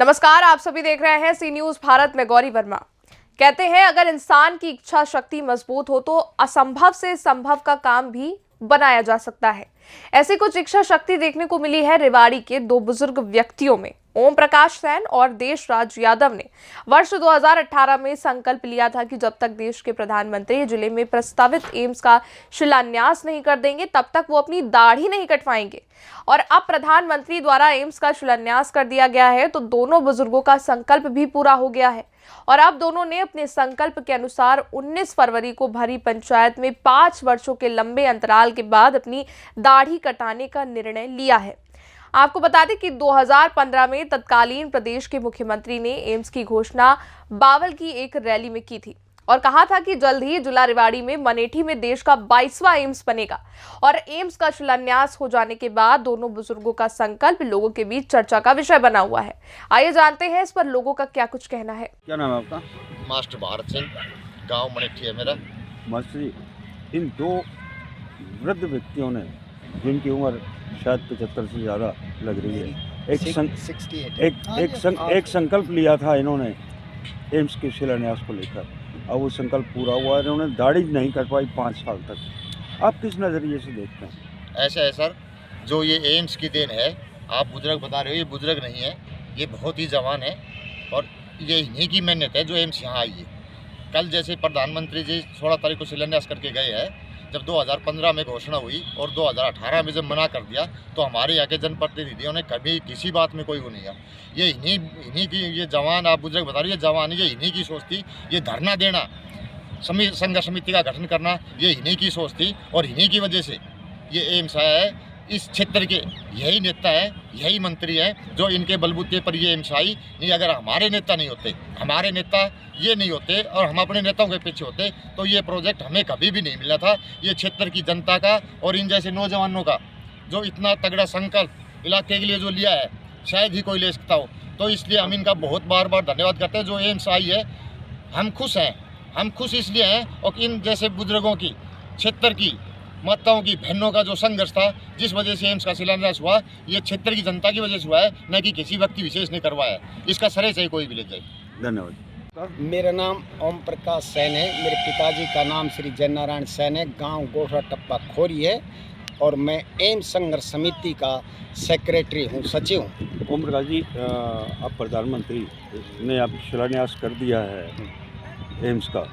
नमस्कार, आप सभी देख रहे हैं सी न्यूज भारत में गौरी वर्मा। कहते हैं अगर इंसान की इच्छा शक्ति मजबूत हो तो असंभव से संभव का काम भी बनाया जा सकता है। ऐसी कुछ इच्छा शक्ति देखने को मिली है रेवाड़ी के दो बुजुर्ग व्यक्तियों में। ओम प्रकाश सैन और देशराज यादव ने वर्ष 2018 में संकल्प लिया था कि जब तक देश के प्रधानमंत्री जिले में प्रस्तावित एम्स का शिलान्यास नहीं कर देंगे तब तक वो अपनी दाढ़ी नहीं कटवाएंगे। और अब प्रधानमंत्री द्वारा एम्स का शिलान्यास कर दिया गया है तो दोनों बुजुर्गों का संकल्प भी पूरा हो गया है। और अब दोनों ने अपने संकल्प के अनुसार 19 फरवरी को भरी पंचायत में 5 वर्षों के लंबे अंतराल के बाद अपनी दाढ़ी कटाने का निर्णय लिया है। आपको बता दें कि 2015 में तत्कालीन प्रदेश के मुख्यमंत्री ने एम्स की घोषणा बावल की एक रैली में की थी और कहा था कि जल्द ही जिला रेवाड़ी में मनेठी में देश का 22वां एम्स बनेगा। और एम्स का शिलान्यास हो जाने के बाद दोनों बुजुर्गों का संकल्प लोगों के बीच चर्चा का विषय बना हुआ है। आइए जानते हैं इस पर लोगों का क्या कुछ कहना है। क्या नाम है आपका? मास्टर भारत सिंह, गांव मनेठी है मेरा। मास्टर जी, इन दो वृद्ध व्यक्तियों ने जिनकी उम्र शायद 75 से ज़्यादा लग रही है, एक संकल्प लिया था इन्होंने एम्स के शिलान्यास को लेकर। अब वो संकल्प पूरा हुआ, इन्होंने दाढ़ी नहीं कटवाई 5 साल तक। आप किस नज़रिए से देखते हैं? ऐसा है सर, जो ये एम्स की देन है, आप बुजुर्ग बता रहे हो, ये बुजुर्ग नहीं है, ये बहुत ही जवान है और ये इन्हीं की मेहनत है जो एम्स यहाँ आई है। कल जैसे प्रधानमंत्री जी 16 तारीख को शिलान्यास करके गए हैं, जब 2015 में घोषणा हुई और 2018 में जब मना कर दिया तो हमारे यहाँ के जनप्रतिनिधियों ने कभी किसी बात में कोई वो नहीं किया। ये इन्हीं की, ये जवान, आप बुजुर्ग बता रहे, ये जवान, ये इन्हीं की सोच थी। ये धरना देना, संघर्ष समिति का गठन करना, ये इन्हीं की सोच थी और इन्हीं की वजह से ये एम्स आया है। इस क्षेत्र के यही नेता है, यही मंत्री हैं जो इनके बलबूते पर ये एम्स आई। नहीं, अगर हमारे नेता नहीं होते, हमारे नेता ये नहीं होते और हम अपने नेताओं के पीछे होते तो ये प्रोजेक्ट हमें कभी भी नहीं मिला था। ये क्षेत्र की जनता का और इन जैसे नौजवानों का जो इतना तगड़ा संकल्प इलाके के लिए जो लिया है, शायद ही कोई ले सकता हो। तो इसलिए हम इनका बहुत बार बार धन्यवाद करते हैं। जो एम्स आई है, हम खुश हैं। हम खुश इसलिए हैं और इन जैसे बुजुर्गों की, क्षेत्र की माताओं की, बहनों का जो संघर्ष था, जिस वजह से एम्स का शिलान्यास हुआ, ये क्षेत्र की जनता की वजह से हुआ है, न कि किसी व्यक्ति विशेष ने करवाया है। इसका श्रेय चाहे कोई भी ले जाए। धन्यवाद। मेरा नाम ओम प्रकाश सैन है। मेरे पिताजी का नाम श्री जयनारायण सैन है। गांव गोठा टप्पा खोरी है और मैं एम्स संघर्ष समिति का सेक्रेटरी हूँ, सचिव हूँ। ओम प्रकाश जी, अब प्रधानमंत्री ने अब शिलान्यास कर दिया है एम्स का।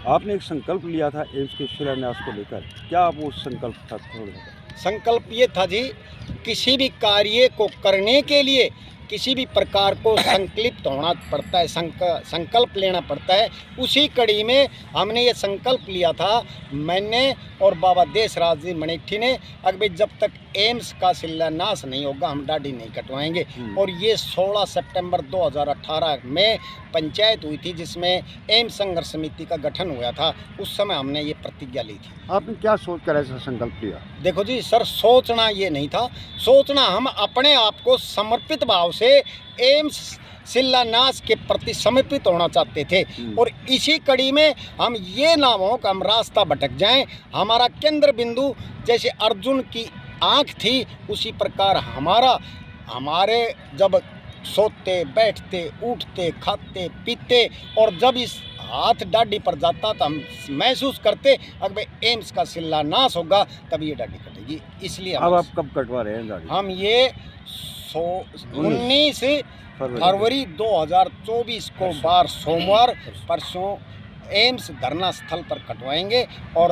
आपने एक संकल्प लिया था एम्स के शिलान्यास को लेकर, क्या आप वो संकल्प था? संकल्प ये था जी, किसी भी कार्य को करने के लिए किसी भी प्रकार को संकल्पित होना पड़ता है, संकल्प लेना पड़ता है। उसी कड़ी में हमने ये संकल्प लिया था, मैंने और बाबा देशराज जी मनेठी ने, अगर जब तक एम्स का शिलान्यास नहीं होगा हम दाढ़ी नहीं कटवाएंगे। और ये 16 सितंबर 2018 में पंचायत हुई थी जिसमें एम्स संघर्ष समिति का गठन हुआ था। उस समय हमने ये प्रतिज्ञा ली थी। आपने क्या सोच कर ऐसा संकल्प लिया? देखो जी सर, सोचना ये नहीं था, सोचना हम अपने आप को समर्पित भाव से एम्स शिलान्यास के प्रति समर्पित होना चाहते थे। और इसी कड़ी में हम ये ना हो कि हम रास्ता भटक जाएं। हमारा केंद्र बिंदु जैसे अर्जुन की आँख थी, उसी प्रकार हमारे जब सोते, बैठते, उठते, खाते, पीते और जब इस हाथ दाढ़ी पर जाता तो हम महसूस करते अगर एम्स का शिलान्यास होगा तब ये दाढ़ी कटेगी। इसलिए अब आप कब कटवा रहे हैं दाढ़ी? हम ये 19 फरवरी 2024 को बार सोमवार परसों एम्स धरना स्थल पर कटवाएंगे। और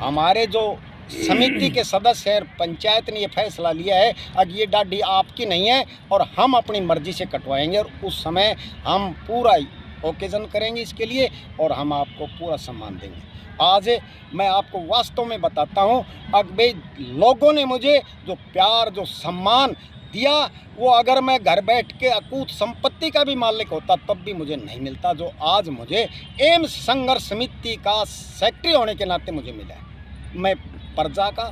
हमारे जो समिति के सदस्य हैं, पंचायत ने ये फैसला लिया है अब ये दाढ़ी आपकी नहीं है और हम अपनी मर्जी से कटवाएंगे। और उस समय हम पूरा ओकेजन करेंगे इसके लिए और हम आपको पूरा सम्मान देंगे। आज मैं आपको वास्तव में बताता हूँ, अगर लोगों ने मुझे जो प्यार, जो सम्मान दिया, वो अगर मैं घर बैठ के अकूत संपत्ति का भी मालिक होता तब भी मुझे नहीं मिलता जो आज मुझे एम्स संघर्ष समिति का सेक्रेटरी होने के नाते मुझे मिला है। मैं प्रजा का,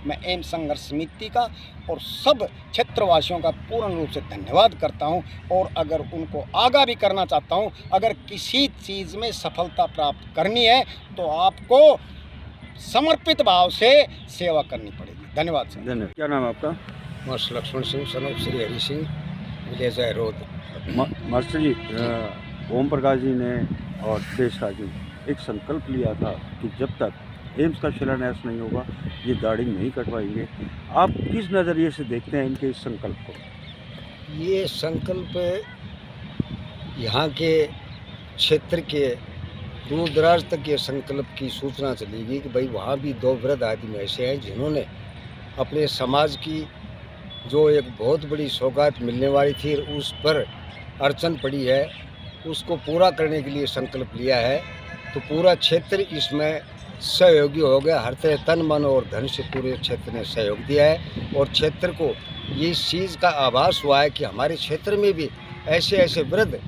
मैं एम्स संघर्ष समिति का और सब क्षेत्रवासियों का पूर्ण रूप से धन्यवाद करता हूं। और अगर उनको आगाह भी करना चाहता हूं, अगर किसी चीज़ में सफलता प्राप्त करनी है तो आपको समर्पित भाव से सेवा करनी पड़ेगी। धन्यवाद सर। धन्यवाद। क्या नाम है आपका? Master Lakshman Singh, son of Shri Hari Singh, village है रोड। मास्टर जी, ओम प्रकाश जी ने और देशराज जी एक संकल्प लिया था कि जब तक एम्स का शिलान्यास नहीं होगा ये दाढ़ी नहीं कटवाएंगे। आप किस नज़रिए से देखते हैं इनके इस संकल्प को? ये संकल्प यहाँ के क्षेत्र के दूर दराज तक ये संकल्प की सूचना चलेगी कि भाई वहाँ भी 2 वृद्ध आदमी ऐसे हैं जिन्होंने अपने समाज की जो एक बहुत बड़ी सौगात मिलने वाली थी उस पर अड़चन पड़ी है, उसको पूरा करने के लिए संकल्प लिया है। तो पूरा क्षेत्र इसमें सहयोगी हो गया, हर तरह तन मन और धन से पूरे क्षेत्र ने सहयोग दिया है। और क्षेत्र को ये इस चीज़ का आभास हुआ है कि हमारे क्षेत्र में भी ऐसे ऐसे वृद्ध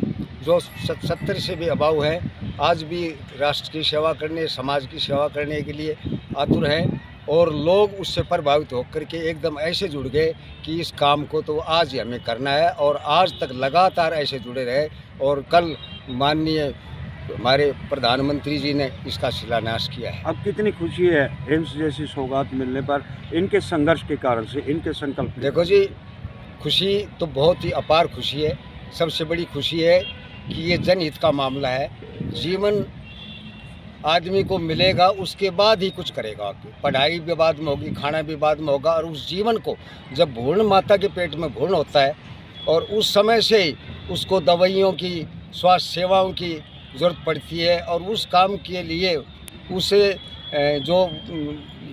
जो 70 से भी अभाव हैं, आज भी राष्ट्र की सेवा करने, समाज की सेवा करने के लिए आतुर हैं। और लोग उससे प्रभावित होकर के एकदम ऐसे जुड़ गए कि इस काम को तो आज ही हमें करना है, और आज तक लगातार ऐसे जुड़े रहे। और कल माननीय हमारे प्रधानमंत्री जी ने इसका शिलान्यास किया है। अब कितनी खुशी है एम्स जैसी सौगात मिलने पर इनके संघर्ष के कारण से, इनके संकल्प के देखो जी, खुशी तो बहुत ही अपार खुशी है। सबसे बड़ी खुशी है कि ये जनहित का मामला है। जीवन आदमी को मिलेगा उसके बाद ही कुछ करेगा। पढ़ाई भी बाद में होगी, खाना भी बाद में होगा, और उस जीवन को जब भ्रूण माता के पेट में भ्रूण होता है और उस समय से ही उसको दवाइयों की, स्वास्थ्य सेवाओं की ज़रूरत पड़ती है, और उस काम के लिए उसे जो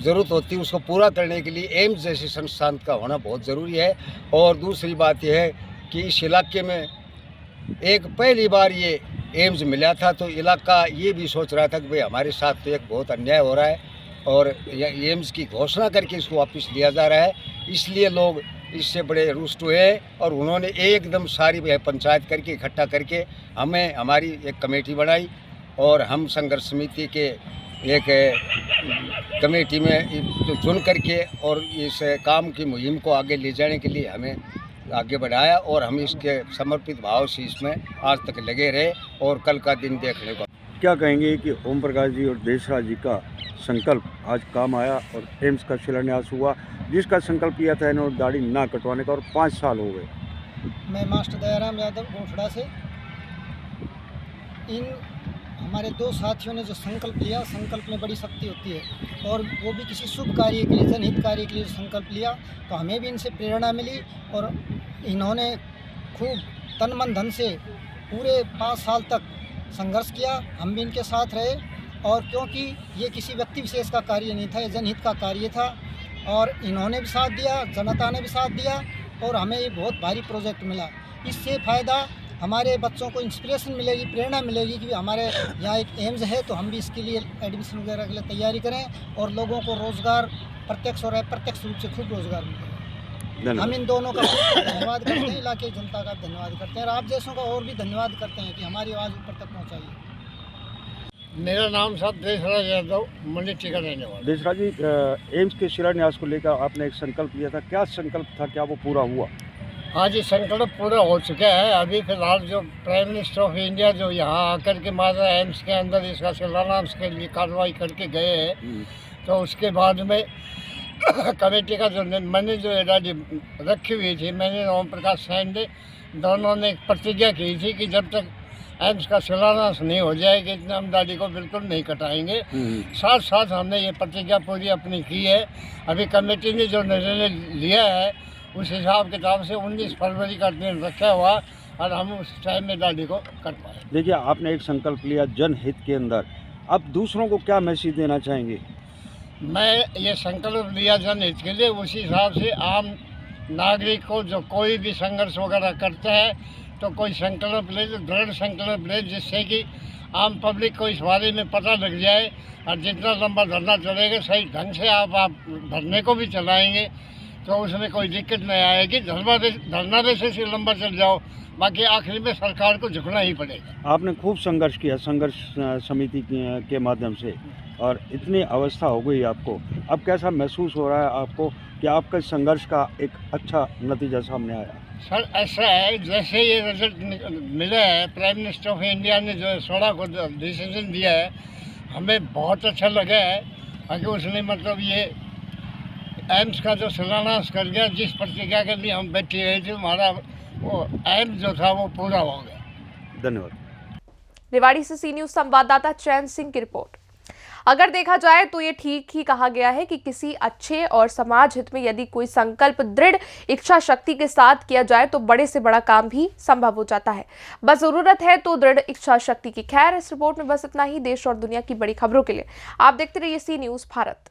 ज़रूरत होती है उसको पूरा करने के लिए एम्स जैसे संस्थान का होना बहुत ज़रूरी है। और दूसरी बात यह है कि इस इलाके में एक पहली बार ये एम्स मिला था तो इलाका ये भी सोच रहा था कि भाई हमारे साथ तो एक बहुत अन्याय हो रहा है, और एम्स की घोषणा करके इसको वापस लिया जा रहा है। इसलिए लोग इससे बड़े रुष्ट हुए, और उन्होंने एकदम सारी पंचायत करके इकट्ठा करके हमें हमारी एक कमेटी बनाई, और हम संघर्ष समिति के एक कमेटी में चुन करके और इस काम की मुहिम को आगे ले जाने के लिए हमें आगे बढ़ाया, और हम इसके समर्पित भाव से इसमें आज तक लगे रहे और कल का दिन देखने को। क्या कहेंगे कि ओम प्रकाश जी और देशराज जी का संकल्प आज काम आया और एम्स का शिलान्यास हुआ, जिसका संकल्प किया था इन्होंने दाढ़ी ना कटवाने का, और 5 साल हो गए। मैं मास्टर दयाराम यादव गोठड़ा से। इन हमारे 2 साथियों ने जो संकल्प लिया, संकल्प में बड़ी शक्ति होती है, और वो भी किसी शुभ कार्य के लिए, जनहित कार्य के लिए संकल्प लिया, तो हमें भी इनसे प्रेरणा मिली। और इन्होंने खूब तन मन धन से पूरे 5 साल तक संघर्ष किया, हम भी इनके साथ रहे। और क्योंकि ये किसी व्यक्ति विशेष का कार्य नहीं था, ये जनहित का कार्य था, और इन्होंने भी साथ दिया, जनता ने भी साथ दिया, और हमें ये बहुत भारी प्रोजेक्ट मिला। इससे फ़ायदा हमारे बच्चों को इंस्पिरेशन मिलेगी, प्रेरणा मिलेगी कि हम यहाँ एक एम्स है तो हम भी इसके लिए एडमिशन वगैरह के लिए तैयारी करें, और लोगों को रोज़गार प्रत्यक्ष और अप्रत्यक्ष रूप से खूब रोज़गार मिले। हम इन दोनों का धन्यवाद करते हैं, इलाके की जनता का धन्यवाद करते हैं, और आप जैसों का और भी धन्यवाद करते हैं कि हमारी आवाज़ ऊपर तक पहुँचाइए। मेरा नाम साहब देशराज यादव, मंडी का रहने वाला। देशराज जी, एम्स के शिलान्यास को लेकर आपने एक संकल्प लिया था, क्या संकल्प था, क्या वो पूरा हुआ? हाँ जी, संकल्प पूरा हो चुका है। अभी फिलहाल जो प्राइम मिनिस्टर ऑफ इंडिया जो यहाँ आकर के मादा एम्स के अंदर इसका शिलान्यास के लिए कार्रवाई करके गए हैं, तो उसके बाद में कमेटी का जो मैंने जो एडाडी रखी हुई थी, मैंने ओम प्रकाश सैंडे दोनों ने एक प्रतिज्ञा की थी कि जब तक एम्स का शिलान्यास नहीं हो जाएगा इतने हम दाढ़ी को बिल्कुल नहीं कटाएंगे। साथ साथ हमने ये प्रतिज्ञा पूरी अपनी की है। अभी कमेटी ने जो निर्णय लिया है उस हिसाब किताब से 19 फरवरी का दिन रखा हुआ, और हम उस टाइम में दाढ़ी को कट पाए। देखिए, आपने एक संकल्प लिया जनहित के अंदर, अब दूसरों को क्या मैसेज देना चाहेंगे? मैं ये संकल्प लिया जनहित के लिए, उसी हिसाब से आम नागरिक को जो कोई भी संघर्ष वगैरह करते हैं तो कोई संकल्प ले, तो दृढ़ संकल्प ले, जिससे कि आम पब्लिक को इस बारे में पता लग जाए, और जितना लंबा धरना चलेगा सही ढंग से आप धरने को भी चलाएंगे तो उसमें कोई दिक्कत नहीं आएगी। धरना देने से लंबा चल जाओ, बाकी आखिरी में सरकार को झुकना ही पड़ेगा। आपने खूब संघर्ष किया संघर्ष समिति के माध्यम से, और इतनी अवस्था हो गई आपको, अब कैसा महसूस हो रहा है आपको कि आपका संघर्ष का एक अच्छा नतीजा सामने आया? सर ऐसा है, जैसे ये रिजल्ट मिला है, प्राइम मिनिस्टर ऑफ इंडिया ने जो 16 को डिसीजन दिया है, हमें बहुत अच्छा लगा है। बाकी उसने मतलब ये एम्स का जो शिलान्यास कर गया, जिस प्रतिज्ञा के लिए हम बैठे हुए थे, हमारा वो एम जो था वो पूरा हो गया। धन्यवाद। रेवाड़ी से सी न्यूज संवाददाता चैन सिंह की रिपोर्ट। अगर देखा जाए तो ये ठीक ही कहा गया है कि किसी अच्छे और समाज हित में यदि कोई संकल्प दृढ़ इच्छा शक्ति के साथ किया जाए तो बड़े से बड़ा काम भी संभव हो जाता है। बस जरूरत है तो दृढ़ इच्छा शक्ति की। खैर, इस रिपोर्ट में बस इतना ही। देश और दुनिया की बड़ी खबरों के लिए आप देखते रहिए सी न्यूज भारत।